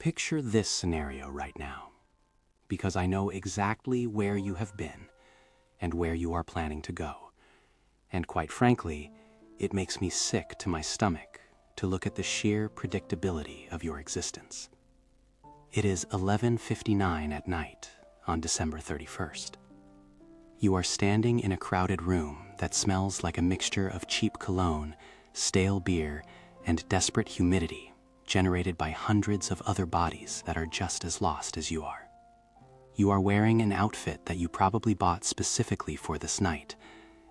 Picture this scenario right now, because I know exactly where you have been and where you are planning to go. And quite frankly, it makes me sick to my stomach to look at the sheer predictability of your existence. It is 11:59 at night on December 31st. You are standing in a crowded room that smells like a mixture of cheap cologne, stale beer, and desperate humidity generated by hundreds of other bodies that are just as lost as you are. You are wearing an outfit that you probably bought specifically for this night,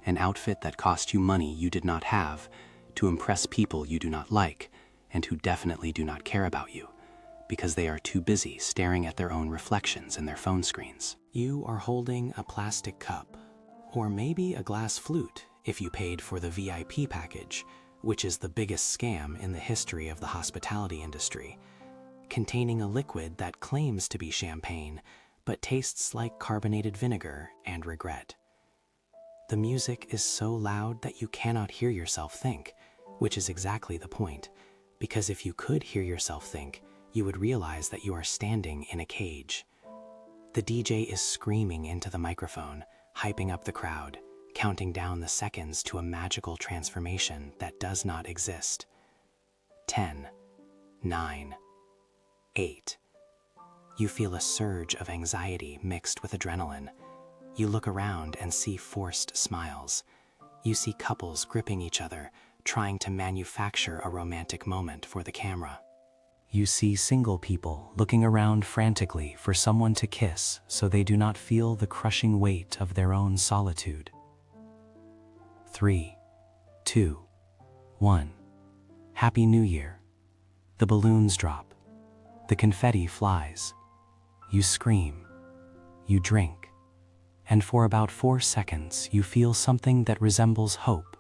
an outfit that cost you money you did not have to impress people you do not like and who definitely do not care about you, because they are too busy staring at their own reflections in their phone screens. You are holding a plastic cup, or maybe a glass flute if you paid for the VIP package, which is the biggest scam in the history of the hospitality industry, containing a liquid that claims to be champagne, but tastes like carbonated vinegar and regret. The music is so loud that you cannot hear yourself think, which is exactly the point, because if you could hear yourself think, you would realize that you are standing in a cage. The DJ is screaming into the microphone, hyping up the crowd, counting down the seconds to a magical transformation that does not exist. 10, 9, 8. You feel a surge of anxiety mixed with adrenaline. You look around and see forced smiles. You see couples gripping each other, trying to manufacture a romantic moment for the camera. You see single people looking around frantically for someone to kiss so they do not feel the crushing weight of their own solitude. 3, 2, 1. Happy New Year. The balloons drop. The confetti flies. You scream. You drink. And for about 4 seconds you feel something that resembles hope.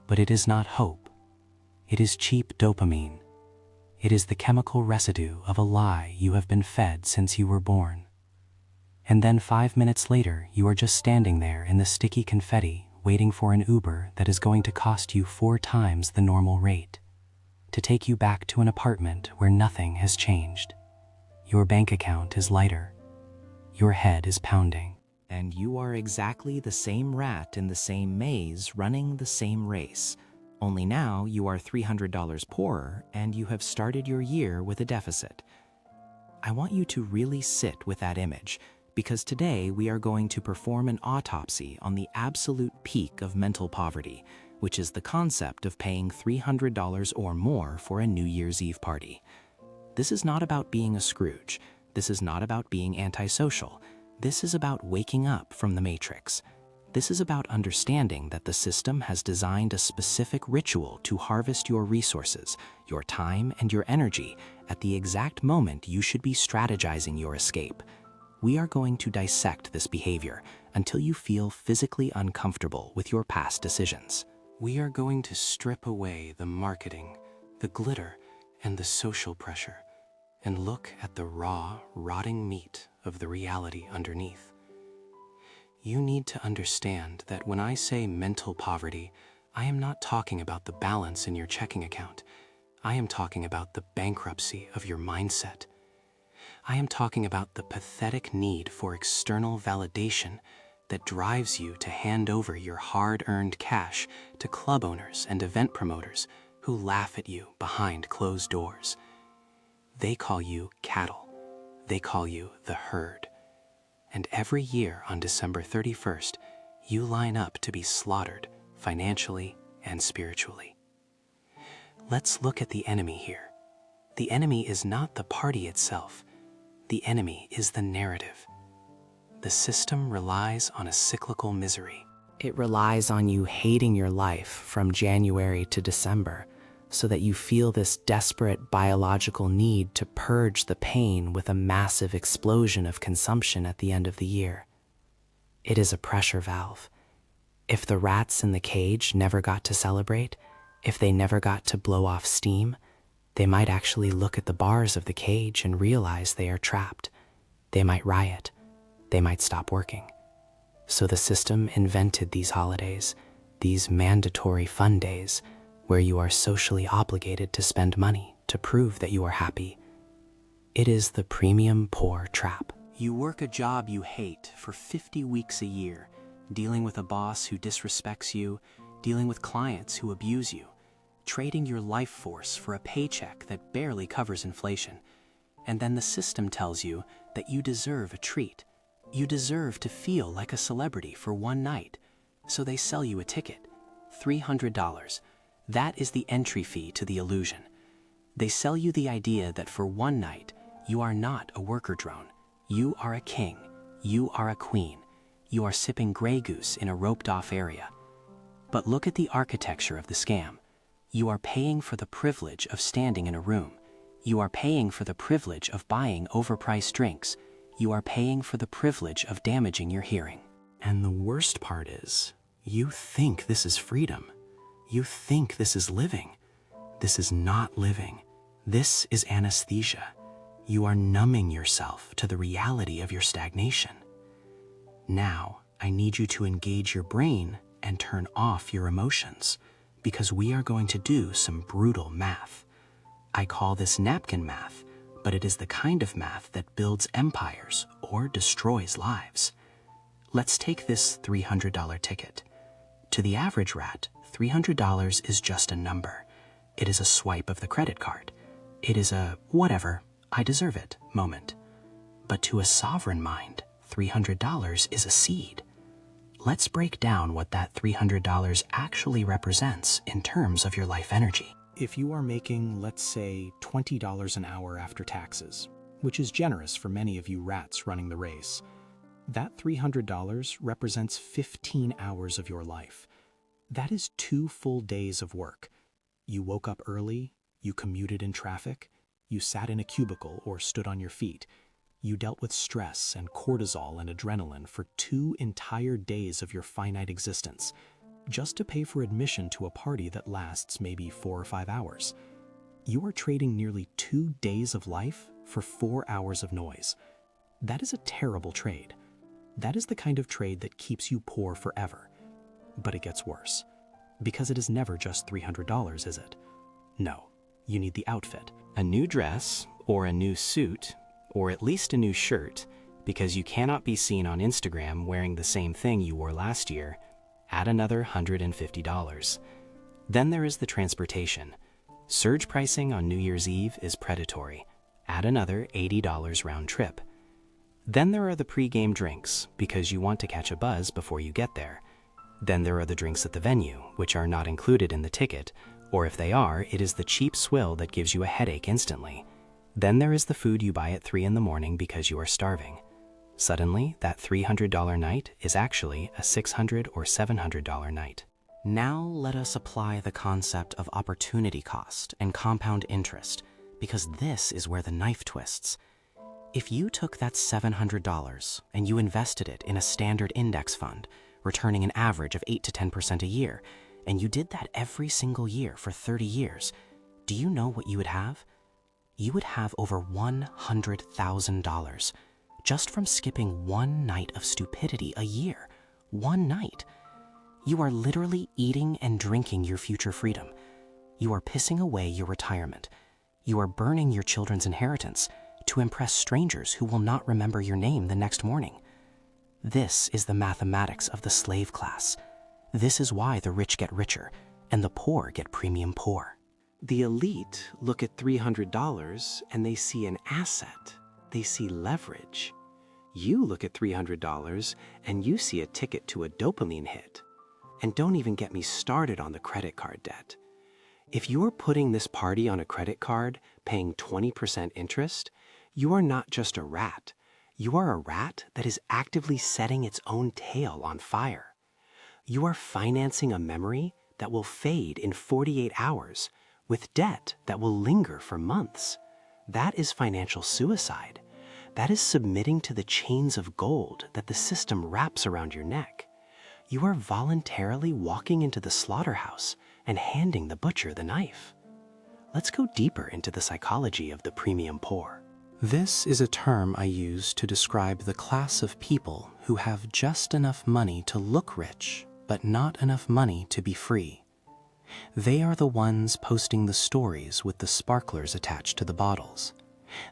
But it is not hope. It is cheap dopamine. It is the chemical residue of a lie you have been fed since you were born. And then 5 minutes later, you are just standing there in the sticky confetti, waiting for an Uber that is going to cost you 4 times the normal rate, to take you back to an apartment where nothing has changed. Your bank account is lighter. Your head is pounding. And you are exactly the same rat in the same maze running the same race. Only now you are $300 poorer and you have started your year with a deficit. I want you to really sit with that image, because today we are going to perform an autopsy on the absolute peak of mental poverty, which is the concept of paying $300 or more for a New Year's Eve party. This is not about being a Scrooge. This is not about being antisocial. This is about waking up from the Matrix. This is about understanding that the system has designed a specific ritual to harvest your resources, your time, and your energy at the exact moment you should be strategizing your escape. We are going to dissect this behavior until you feel physically uncomfortable with your past decisions. We are going to strip away the marketing, the glitter, and the social pressure, and look at the raw, rotting meat of the reality underneath. You need to understand that when I say mental poverty, I am not talking about the balance in your checking account. I am talking about the bankruptcy of your mindset. I am talking about the pathetic need for external validation that drives you to hand over your hard-earned cash to club owners and event promoters who laugh at you behind closed doors. They call you cattle. They call you the herd. And every year on December 31st, you line up to be slaughtered financially and spiritually. Let's look at the enemy here. The enemy is not the party itself. The enemy is the narrative. The system relies on a cyclical misery. It relies on you hating your life from January to December, so that you feel this desperate biological need to purge the pain with a massive explosion of consumption at the end of the year. It is a pressure valve. If the rats in the cage never got to celebrate, if they never got to blow off steam, they might actually look at the bars of the cage and realize they are trapped. They might riot. They might stop working. So the system invented these holidays, these mandatory fun days, where you are socially obligated to spend money to prove that you are happy. It is the premium poor trap. You work a job you hate for 50 weeks a year, dealing with a boss who disrespects you, dealing with clients who abuse you, trading your life force for a paycheck that barely covers inflation. And then the system tells you that you deserve a treat. You deserve to feel like a celebrity for one night. So they sell you a ticket, $300. That is the entry fee to the illusion. They sell you the idea that for one night, you are not a worker drone. You are a king. You are a queen. You are sipping Grey Goose in a roped-off area. But look at the architecture of the scam. You are paying for the privilege of standing in a room. You are paying for the privilege of buying overpriced drinks. You are paying for the privilege of damaging your hearing. And the worst part is, you think this is freedom. You think this is living. This is not living. This is anesthesia. You are numbing yourself to the reality of your stagnation. Now, I need you to engage your brain and turn off your emotions, because we are going to do some brutal math. I call this napkin math, but it is the kind of math that builds empires or destroys lives. Let's take this $300 ticket. To the average rat, $300 is just a number. It is a swipe of the credit card. It is a whatever, I deserve it moment. But to a sovereign mind, $300 is a seed. Let's break down what that $300 actually represents in terms of your life energy. If you are making, let's say, $20 an hour after taxes, which is generous for many of you rats running the race, that $300 represents 15 hours of your life. That is 2 full days of work. You woke up early, you commuted in traffic, you sat in a cubicle or stood on your feet. You dealt with stress and cortisol and adrenaline for 2 entire days of your finite existence, just to pay for admission to a party that lasts maybe 4 or 5 hours. You are trading nearly 2 days of life for 4 hours of noise. That is a terrible trade. That is the kind of trade that keeps you poor forever. But it gets worse, because it is never just $300, is it? No, you need the outfit. A new dress, or a new suit, or at least a new shirt, because you cannot be seen on Instagram wearing the same thing you wore last year. Add another $150. Then there is the transportation. Surge pricing on New Year's Eve is predatory. Add another $80 round trip. Then there are the pre-game drinks, because you want to catch a buzz before you get there. Then there are the drinks at the venue, which are not included in the ticket, or if they are, it is the cheap swill that gives you a headache instantly. Then there is the food you buy at 3 in the morning because you are starving. Suddenly, that $300 night is actually a $600 or $700 night. Now let us apply the concept of opportunity cost and compound interest, because this is where the knife twists. If you took that $700 and you invested it in a standard index fund, returning an average of 8 to 10% a year, and you did that every single year for 30 years, do you know what you would have? You would have over $100,000 just from skipping one night of stupidity a year. One night. You are literally eating and drinking your future freedom. You are pissing away your retirement. You are burning your children's inheritance to impress strangers who will not remember your name the next morning. This is the mathematics of the slave class. This is why the rich get richer and the poor get premium poor. The elite look at $300 and they see an asset. They see leverage. You look at $300 and you see a ticket to a dopamine hit. And don't even get me started on the credit card debt. If you're putting this party on a credit card, paying 20% interest, you are not just a rat. You are a rat that is actively setting its own tail on fire. You are financing a memory that will fade in 48 hours with debt that will linger for months. That is financial suicide. That is submitting to the chains of gold that the system wraps around your neck. You are voluntarily walking into the slaughterhouse and handing the butcher the knife. Let's go deeper into the psychology of the premium poor. This is a term I use to describe the class of people who have just enough money to look rich, but not enough money to be free. They are the ones posting the stories with the sparklers attached to the bottles.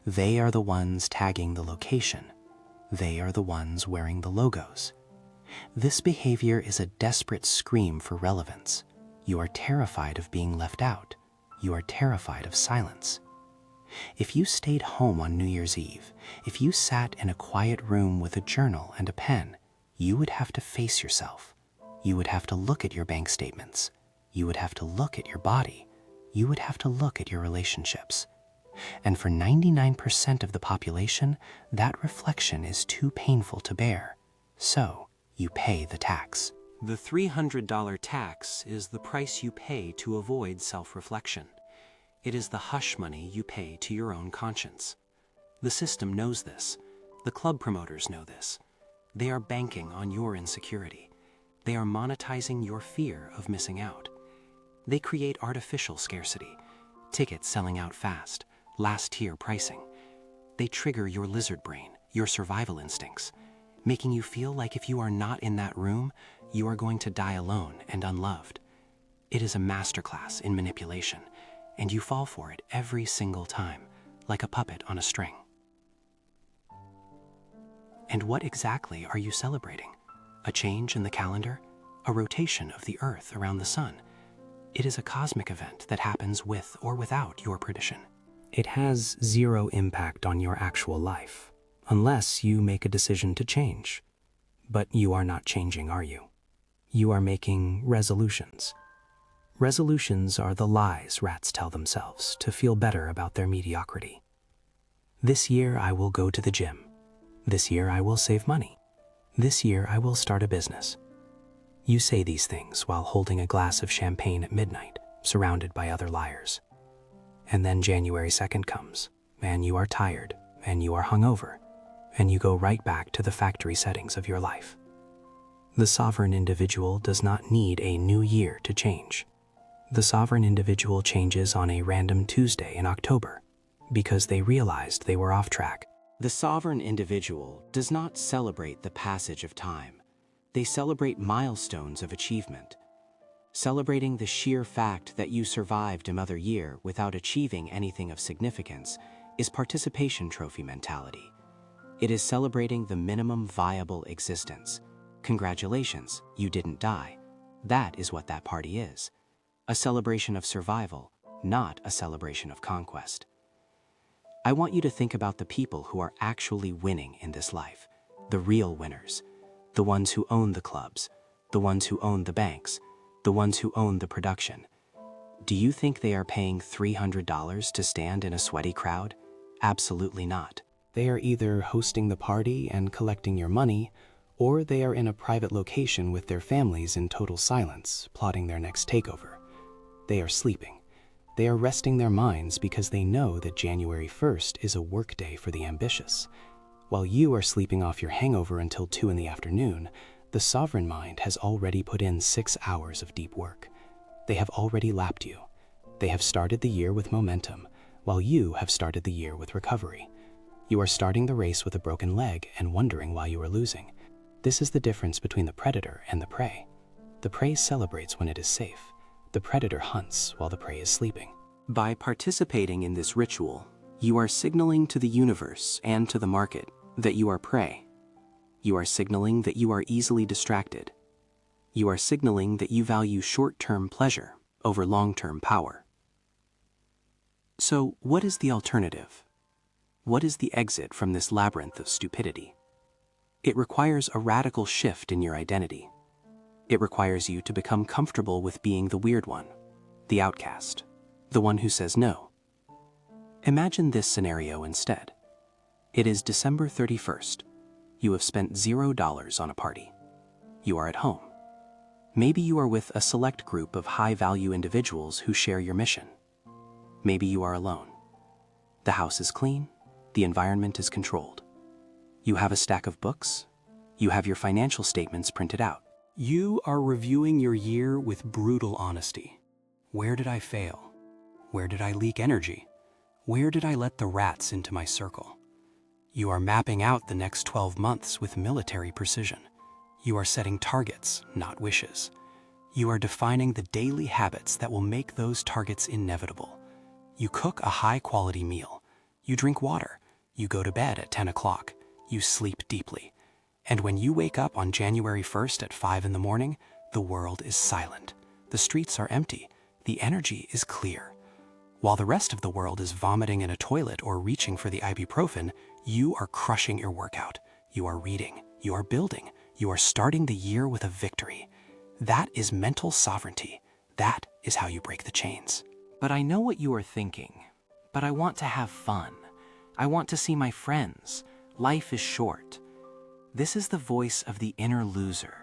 They are the ones tagging the location. They are the ones wearing the logos. This behavior is a desperate scream for relevance. You are terrified of being left out. You are terrified of silence. If you stayed home on New Year's Eve, if you sat in a quiet room with a journal and a pen, you would have to face yourself. You would have to look at your bank statements. You would have to look at your body. You would have to look at your relationships. And for 99% of the population, that reflection is too painful to bear. So, you pay the tax. The $300 tax is the price you pay to avoid self-reflection. It is the hush money you pay to your own conscience. The system knows this. The club promoters know this. They are banking on your insecurity. They are monetizing your fear of missing out. They create artificial scarcity, tickets selling out fast, last-tier pricing. They trigger your lizard brain, your survival instincts, making you feel like if you are not in that room, you are going to die alone and unloved. It is a masterclass in manipulation, and you fall for it every single time, like a puppet on a string. And what exactly are you celebrating? A change in the calendar? A rotation of the Earth around the Sun? It is a cosmic event that happens with or without your perdition. It has zero impact on your actual life, unless you make a decision to change. But you are not changing, are you? You are making resolutions. Resolutions are the lies rats tell themselves to feel better about their mediocrity. This year I will go to the gym. This year I will save money. This year I will start a business. You say these things while holding a glass of champagne at midnight, surrounded by other liars. And then January 2nd comes, and you are tired, and you are hungover, and you go right back to the factory settings of your life. The sovereign individual does not need a new year to change. The sovereign individual changes on a random Tuesday in October, because they realized they were off track. The sovereign individual does not celebrate the passage of time. They celebrate milestones of achievement. Celebrating the sheer fact that you survived another year without achieving anything of significance is participation trophy mentality. It is celebrating the minimum viable existence. Congratulations, you didn't die. That is what that party is. A celebration of survival, not a celebration of conquest. I want you to think about the people who are actually winning in this life, the real winners, the ones who own the clubs, the ones who own the banks, the ones who own the production. Do you think they are paying $300 to stand in a sweaty crowd? Absolutely not. They are either hosting the party and collecting your money, or they are in a private location with their families in total silence, plotting their next takeover. They are sleeping. They are resting their minds because they know that January 1st is a work day for the ambitious. While you are sleeping off your hangover until 2 in the afternoon, the sovereign mind has already put in 6 hours of deep work. They have already lapped you. They have started the year with momentum, while you have started the year with recovery. You are starting the race with a broken leg and wondering why you are losing. This is the difference between the predator and the prey. The prey celebrates when it is safe. The predator hunts while the prey is sleeping. By participating in this ritual, you are signaling to the universe and to the market that you are prey. You are signaling that you are easily distracted. You are signaling that you value short-term pleasure over long-term power. So, what is the alternative? What is the exit from this labyrinth of stupidity? It requires a radical shift in your identity. It requires you to become comfortable with being the weird one, the outcast, the one who says no. Imagine this scenario instead. It is December 31st. You have spent $0 on a party. You are at home. Maybe you are with a select group of high-value individuals who share your mission. Maybe you are alone. The house is clean. The environment is controlled. You have a stack of books. You have your financial statements printed out. You are reviewing your year with brutal honesty. Where did I fail? Where did I leak energy? Where did I let the rats into my circle? You are mapping out the next 12 months with military precision. You are setting targets, not wishes. You are defining the daily habits that will make those targets inevitable. You cook a high-quality meal. You drink water. You go to bed at 10 o'clock. You sleep deeply. And when you wake up on January 1st at 5 in the morning, the world is silent. The streets are empty. The energy is clear. While the rest of the world is vomiting in a toilet or reaching for the ibuprofen, you are crushing your workout. You are reading. You are building. You are starting the year with a victory. That is mental sovereignty. That is how you break the chains. But I know what you are thinking. But I want to have fun. I want to see my friends. Life is short. This is the voice of the inner loser.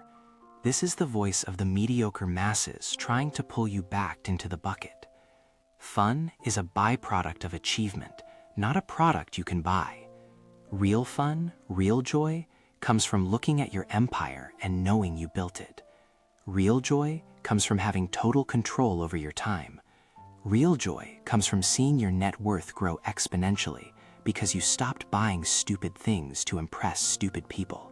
This is the voice of the mediocre masses trying to pull you back into the bucket. Fun is a byproduct of achievement, not a product you can buy. Real fun, real joy, comes from looking at your empire and knowing you built it. Real joy comes from having total control over your time. Real joy comes from seeing your net worth grow exponentially because you stopped buying stupid things to impress stupid people.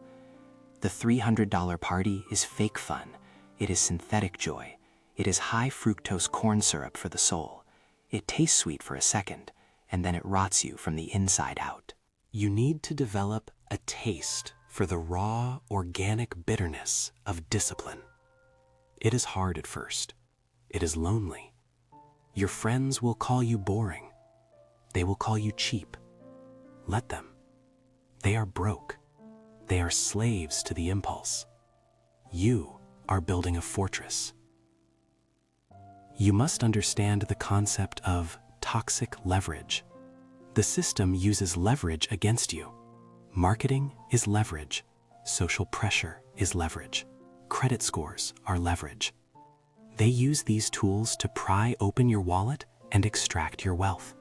The $300 party is fake fun. It is synthetic joy. It is high fructose corn syrup for the soul. It tastes sweet for a second, and then it rots you from the inside out. You need to develop a taste for the raw, organic bitterness of discipline. It is hard at first. It is lonely. Your friends will call you boring. They will call you cheap. Let them. They are broke. They are slaves to the impulse. You are building a fortress. You must understand the concept of toxic leverage. The system uses leverage against you. Marketing is leverage. Social pressure is leverage. Credit scores are leverage. They use these tools to pry open your wallet and extract your wealth.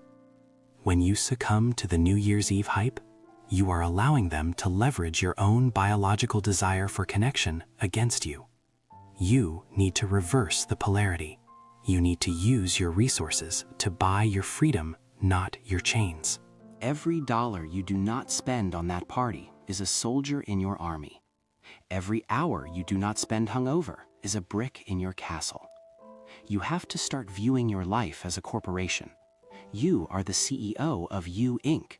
When you succumb to the New Year's Eve hype, you are allowing them to leverage your own biological desire for connection against you. You need to reverse the polarity. You need to use your resources to buy your freedom, not your chains. Every dollar you do not spend on that party is a soldier in your army. Every hour you do not spend hungover is a brick in your castle. You have to start viewing your life as a corporation. You are the CEO of You Inc.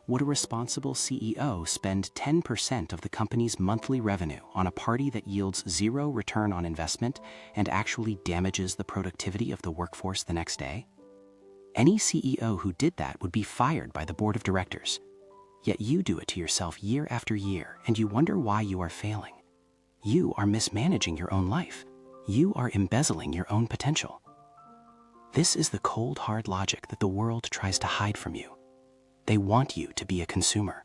Would a responsible CEO spend 10% of the company's monthly revenue on a party that yields zero return on investment and actually damages the productivity of the workforce the next day? Any CEO who did that would be fired by the board of directors. Yet you do it to yourself year after year, and you wonder why you are failing. You are mismanaging your own life. You are embezzling your own potential. This is the cold, hard logic that the world tries to hide from you. They want you to be a consumer.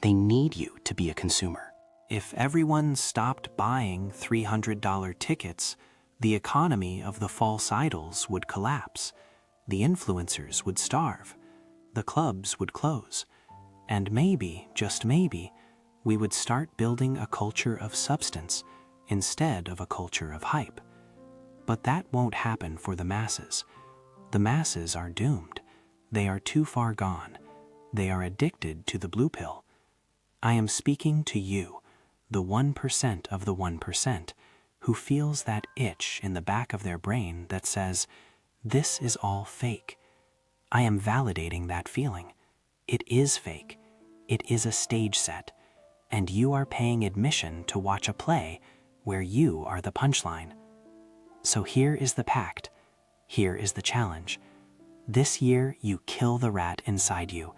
They need you to be a consumer. If everyone stopped buying $300 tickets, the economy of the false idols would collapse. The influencers would starve. The clubs would close. And maybe, just maybe, we would start building a culture of substance instead of a culture of hype. But that won't happen for the masses. The masses are doomed. They are too far gone. They are addicted to the blue pill. I am speaking to you, the 1% of the 1%, who feels that itch in the back of their brain that says, "This is all fake." I am validating that feeling. It is fake. It is a stage set. And you are paying admission to watch a play where you are the punchline. So here is the pact. Here is the challenge. This year, you kill the rat inside you.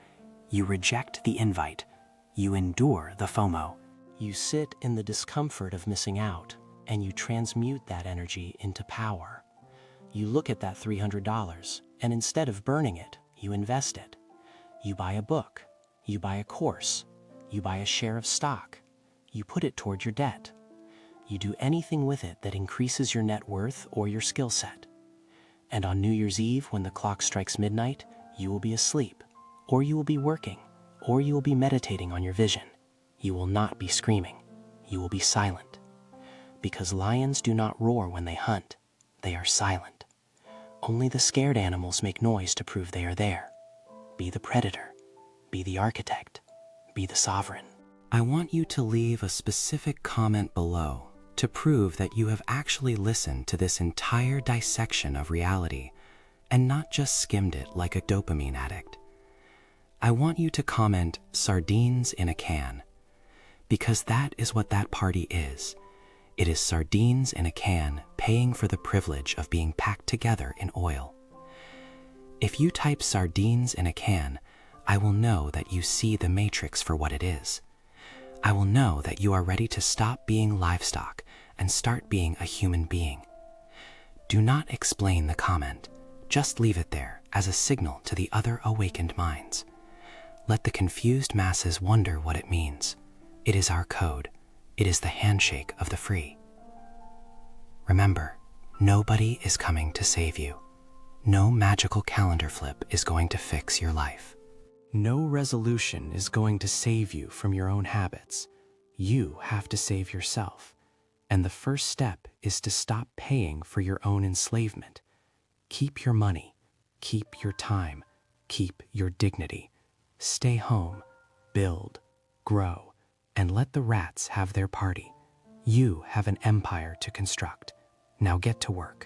You reject the invite. You endure the FOMO. You sit in the discomfort of missing out, and you transmute that energy into power. You look at that $300, and instead of burning it, you invest it. You buy a book. You buy a course. You buy a share of stock. You put it toward your debt. You do anything with it that increases your net worth or your skill set. And on New Year's Eve, when the clock strikes midnight, you will be asleep, or you will be working, or you will be meditating on your vision. You will not be screaming. You will be silent. Because lions do not roar when they hunt. They are silent. Only the scared animals make noise to prove they are there. Be the predator. Be the architect. Be the sovereign. I want you to leave a specific comment below to prove that you have actually listened to this entire dissection of reality and not just skimmed it like a dopamine addict. I want you to comment sardines in a can, because that is what that party is. It is sardines in a can paying for the privilege of being packed together in oil. If you type sardines in a can, I will know that you see the matrix for what it is. I will know that you are ready to stop being livestock and start being a human being. Do not explain the comment. Just leave it there as a signal to the other awakened minds. Let the confused masses wonder what it means. It is our code. It is the handshake of the free. Remember, nobody is coming to save you. No magical calendar flip is going to fix your life. No resolution is going to save you from your own habits. You have to save yourself. And the first step is to stop paying for your own enslavement. Keep your money, keep your time, keep your dignity. Stay home, build, grow, and let the rats have their party. You have an empire to construct. Now get to work.